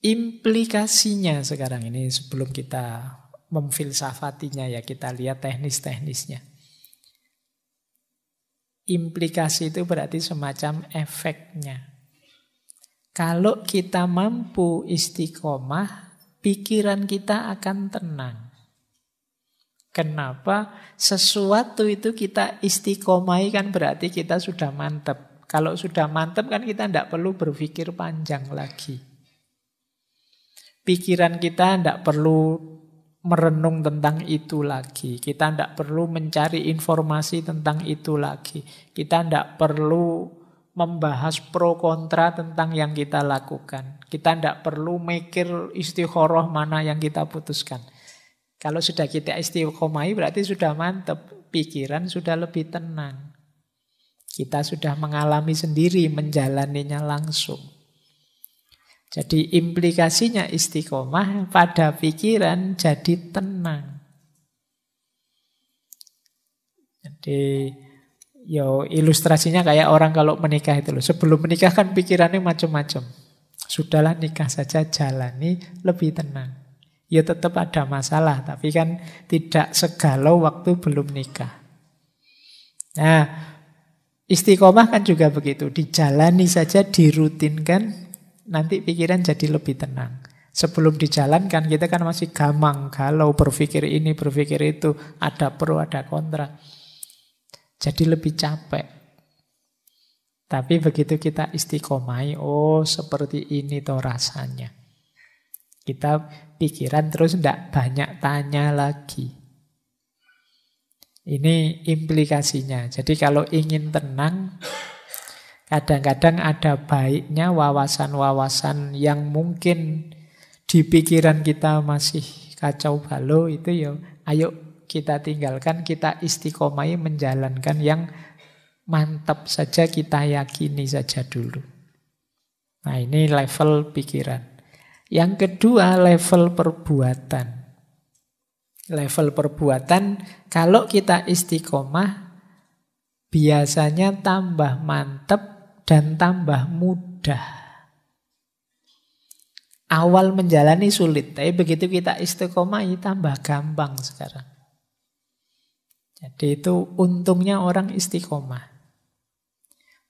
Implikasinya sekarang ini sebelum kita memfilsafatinya ya, kita lihat teknis-teknisnya. Implikasi itu berarti semacam efeknya. Kalau kita mampu istiqomah, pikiran kita akan tenang. Kenapa? Sesuatu itu kita istiqomahi kan berarti kita sudah mantap. Kalau sudah mantap kan kita tidak perlu berpikir panjang lagi. Pikiran kita tidak perlu merenung tentang itu lagi. Kita tidak perlu mencari informasi tentang itu lagi. Kita tidak perlu membahas pro kontra tentang yang kita lakukan. Kita tidak perlu mikir istikharah mana yang kita putuskan. Kalau sudah kita istiqomahi berarti sudah mantap. Pikiran sudah lebih tenang. Kita sudah mengalami sendiri, menjalaninya langsung. Jadi implikasinya istiqomah pada pikiran jadi tenang. Jadi ilustrasinya kayak orang kalau menikah itu loh. Sebelum menikah kan pikirannya macam-macam. Sudahlah nikah saja, jalani lebih tenang. Ya tetap ada masalah, tapi kan tidak segalau waktu belum nikah. Nah, istiqomah kan juga begitu. Dijalani saja, dirutinkan, nanti pikiran jadi lebih tenang. Sebelum dijalankan kita kan masih gamang, galau, berpikir ini, berpikir itu, ada pro, ada kontra. Jadi lebih capek. Tapi begitu kita istiqomai, oh seperti ini toh rasanya. Kita pikiran terus tidak banyak tanya lagi. Ini implikasinya. Jadi kalau ingin tenang, kadang-kadang ada baiknya wawasan-wawasan yang mungkin di pikiran kita masih kacau balau itu ya ayo kita tinggalkan, kita istiqomai menjalankan yang mantap saja, kita yakini saja dulu. Nah ini level pikiran. Yang kedua level perbuatan. Level perbuatan kalau kita istiqomah biasanya tambah mantap dan tambah mudah. Awal menjalani sulit, tapi begitu kita istiqomah tambah gampang sekarang. Jadi itu untungnya orang istiqomah.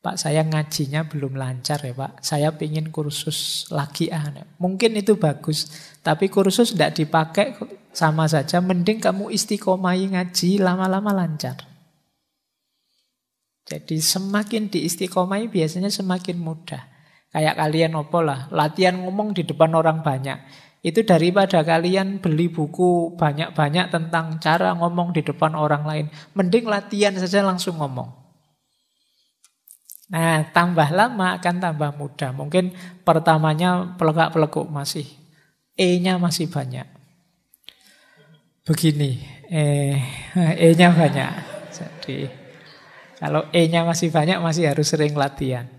Pak saya ngajinya belum lancar ya Pak, saya pingin kursus lagi Mungkin itu bagus, tapi kursus tidak dipakai sama saja, mending kamu istiqomahi ngaji, lama-lama lancar. Jadi semakin diistiqomahi biasanya semakin mudah. Kayak kalian lah, latihan ngomong di depan orang banyak. Itu daripada kalian beli buku banyak-banyak tentang cara ngomong di depan orang lain. Mending latihan saja langsung ngomong. Nah, tambah lama akan tambah mudah. Mungkin pertamanya pelegak-peleguk masih. E-nya masih banyak. Begini, E-nya banyak. Jadi kalau E-nya masih banyak masih harus sering latihan.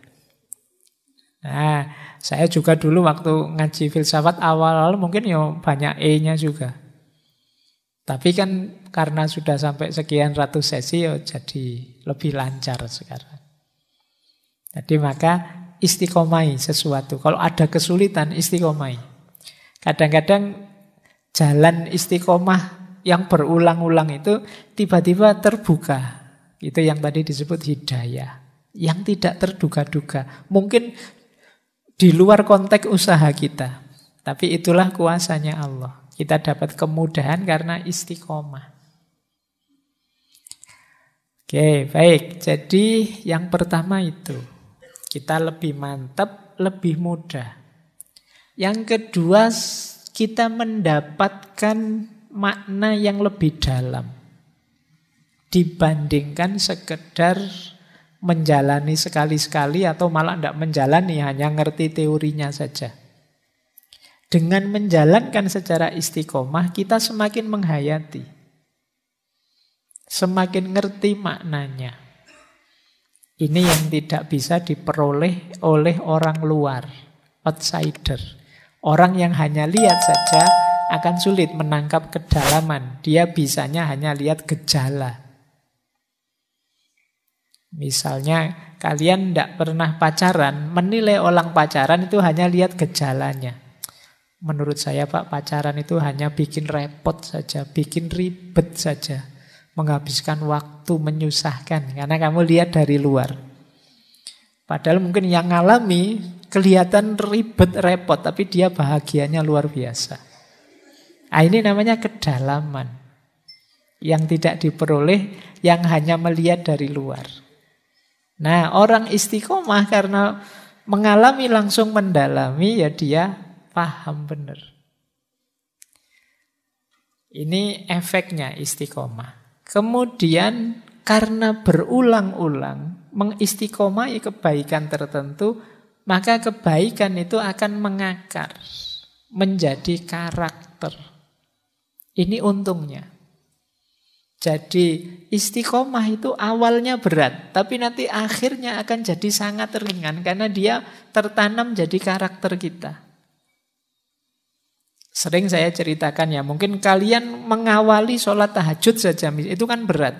Nah, saya juga dulu waktu ngaji filsafat awal-awal mungkin ya banyak E-nya juga. Tapi kan karena sudah sampai sekian ratus sesi ya jadi lebih lancar sekarang. Jadi maka istiqomai sesuatu. Kalau ada kesulitan istiqomai. Kadang-kadang jalan istiqomah yang berulang-ulang itu tiba-tiba terbuka. Itu yang tadi disebut hidayah. Yang tidak terduga-duga. Mungkin di luar konteks usaha kita. Tapi itulah kuasanya Allah. Kita dapat kemudahan karena istiqomah. Oke, baik. Jadi yang pertama itu. Kita lebih mantap, lebih mudah. Yang kedua, kita mendapatkan makna yang lebih dalam. Dibandingkan sekedar menjalani sekali-sekali atau malah tidak menjalani, hanya ngerti teorinya saja. Dengan menjalankan secara istiqomah, kita semakin menghayati. Semakin ngerti maknanya. Ini yang tidak bisa diperoleh oleh orang luar, outsider. Orang yang hanya lihat saja akan sulit menangkap kedalaman. Dia bisanya hanya lihat gejala. Misalnya kalian tidak pernah pacaran, menilai orang pacaran itu hanya lihat gejalanya. Menurut saya Pak, pacaran itu hanya bikin repot saja, bikin ribet saja. Menghabiskan waktu, menyusahkan. Karena kamu lihat dari luar. Padahal mungkin yang ngalami kelihatan ribet, repot, tapi dia bahagianya luar biasa. Nah, ini namanya kedalaman. Yang tidak diperoleh, yang hanya melihat dari luar. Nah, orang istiqomah karena mengalami langsung mendalami, ya dia paham benar. Ini efeknya istiqomah. Kemudian karena berulang-ulang mengistiqomahi kebaikan tertentu, maka kebaikan itu akan mengakar menjadi karakter. Ini untungnya. Jadi istiqomah itu awalnya berat, tapi nanti akhirnya akan jadi sangat ringan karena dia tertanam jadi karakter kita. Sering saya ceritakan ya, mungkin kalian mengawali sholat tahajud saja, itu kan berat.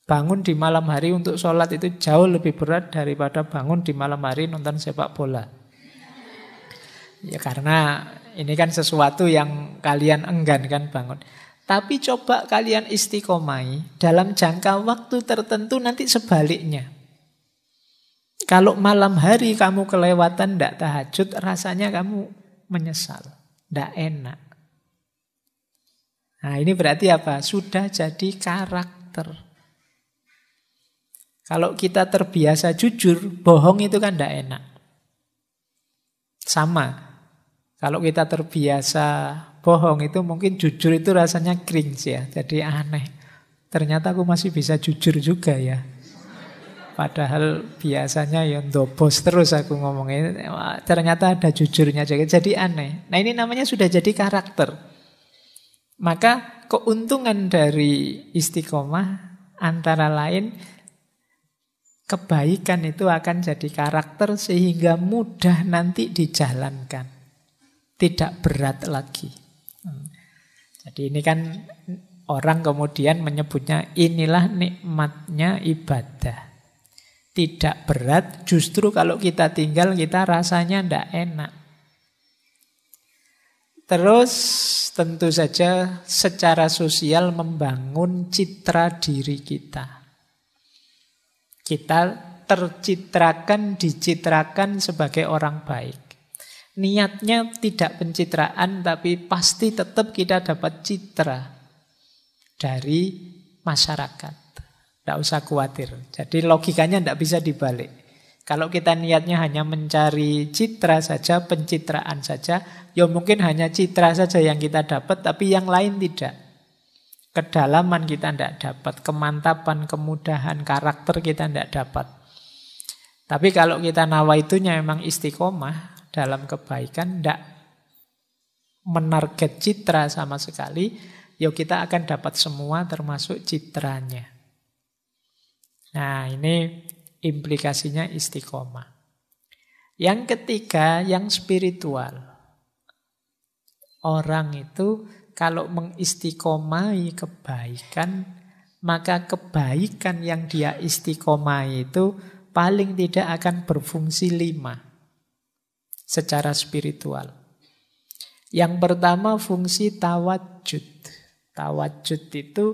Bangun di malam hari untuk sholat itu jauh lebih berat daripada bangun di malam hari nonton sepak bola. Ya karena ini kan sesuatu yang kalian enggan kan bangun. Tapi coba kalian istiqomai dalam jangka waktu tertentu nanti sebaliknya. Kalau malam hari kamu kelewatan tidak tahajud, rasanya kamu menyesal, tidak enak. Nah ini berarti apa? Sudah jadi karakter. Kalau kita terbiasa jujur, bohong itu kan tidak enak. Sama. Kalau kita terbiasa bohong itu mungkin jujur itu rasanya cringe ya. Jadi aneh. Ternyata aku masih bisa jujur juga ya. Padahal biasanya ya ndobos terus aku ngomongin. Ternyata ada jujurnya juga. Jadi aneh. Nah ini namanya sudah jadi karakter. Maka keuntungan dari istiqomah antara lain kebaikan itu akan jadi karakter sehingga mudah nanti dijalankan. Tidak berat lagi. Jadi ini kan orang kemudian menyebutnya inilah nikmatnya ibadah. Tidak berat, justru kalau kita tinggal kita rasanya tidak enak. Terus tentu saja secara sosial membangun citra diri kita. Kita tercitrakan, dicitrakan sebagai orang baik. Niatnya tidak pencitraan, tapi pasti tetap kita dapat citra dari masyarakat. Tidak usah khawatir. Jadi logikanya tidak bisa dibalik. Kalau kita niatnya hanya mencari citra saja, pencitraan saja, ya mungkin hanya citra saja yang kita dapat, tapi yang lain tidak. Kedalaman kita tidak dapat, kemantapan, kemudahan, karakter kita tidak dapat. Tapi kalau kita nawaitunya memang istiqomah dalam kebaikan, tidak menarget citra sama sekali, ya kita akan dapat semua termasuk citranya. Nah ini implikasinya istiqomah. Yang ketiga, yang spiritual. Orang itu kalau mengistiqomai kebaikan, maka kebaikan yang dia istiqomai itu paling tidak akan berfungsi 5 secara spiritual. Yang pertama fungsi tawajud. Tawajud itu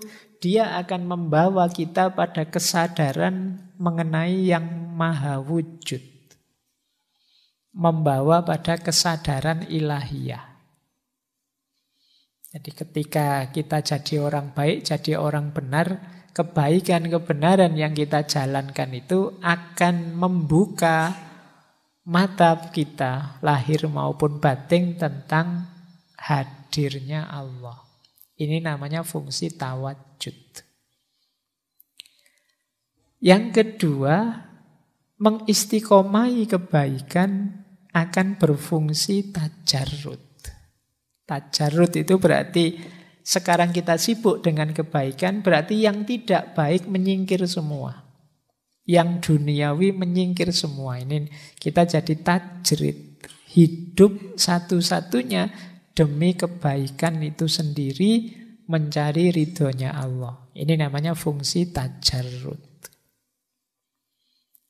dia akan membawa kita pada kesadaran mengenai yang maha wujud. Membawa pada kesadaran ilahiyah. Jadi ketika kita jadi orang baik, jadi orang benar, kebaikan, kebenaran yang kita jalankan itu akan membuka mata kita, lahir maupun batin, tentang hadirnya Allah. Ini namanya fungsi tawajud. Yang kedua, mengistiqomai kebaikan akan berfungsi tajarrud. Tajarrud itu berarti sekarang kita sibuk dengan kebaikan, berarti yang tidak baik menyingkir semua. Yang duniawi menyingkir semua. Ini kita jadi tajrid. Hidup satu-satunya demi kebaikan itu sendiri, mencari ridhonya Allah. Ini namanya fungsi tajarrud.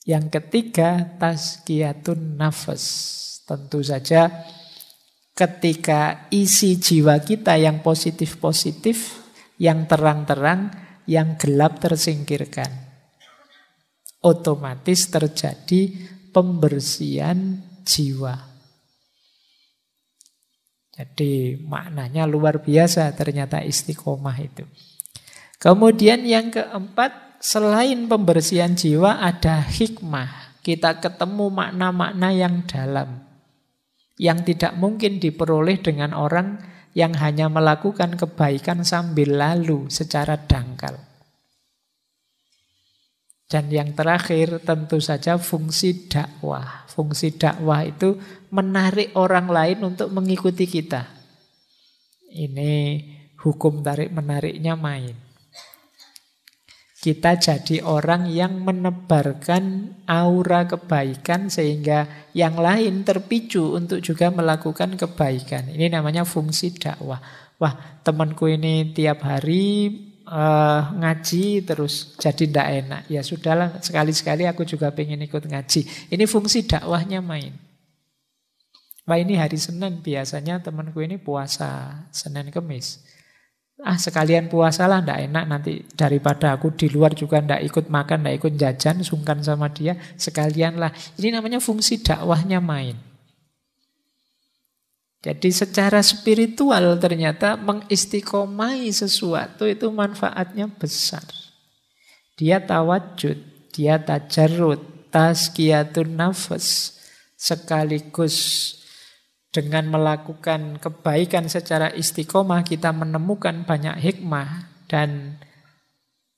Yang ketiga, tazkiyatun nafas. Tentu saja ketika isi jiwa kita yang positif-positif, yang terang-terang, yang gelap tersingkirkan. Otomatis terjadi pembersihan jiwa. Jadi maknanya luar biasa ternyata istiqomah itu. Kemudian yang keempat, selain pembersihan jiwa ada hikmah. Kita ketemu makna-makna yang dalam, yang tidak mungkin diperoleh dengan orang yang hanya melakukan kebaikan sambil lalu secara dangkal. Dan yang terakhir tentu saja fungsi dakwah. Fungsi dakwah itu menarik orang lain untuk mengikuti kita. Ini hukum tarik-menariknya main. Kita jadi orang yang menebarkan aura kebaikan sehingga yang lain terpicu untuk juga melakukan kebaikan. Ini namanya fungsi dakwah. Wah, temanku ini tiap hari ngaji terus jadi ndak enak. Ya sudahlah, sekali-sekali aku juga pengen ikut ngaji. Ini fungsi dakwahnya main. Wah, ini hari Senin biasanya temanku ini puasa Senin Kemis. Sekalian puasalah, ndak enak nanti daripada aku di luar juga ndak ikut makan, ndak ikut jajan, sungkan sama dia, sekalianlah. Ini namanya fungsi dakwahnya main. Jadi secara spiritual ternyata mengistiqomai sesuatu itu manfaatnya besar. Dia tawajud, dia tajarrud, tazkiyatun nafas, sekaligus dengan melakukan kebaikan secara istiqomah kita menemukan banyak hikmah dan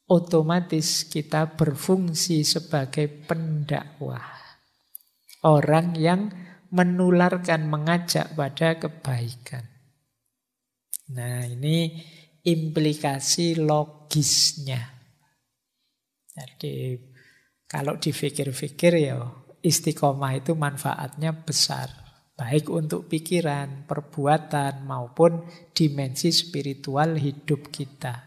otomatis kita berfungsi sebagai pendakwah. Orang yang menularkan, mengajak pada kebaikan. Nah, ini implikasi logisnya. Jadi kalau dipikir-pikir ya istiqomah itu manfaatnya besar. Baik untuk pikiran, perbuatan, maupun dimensi spiritual hidup kita.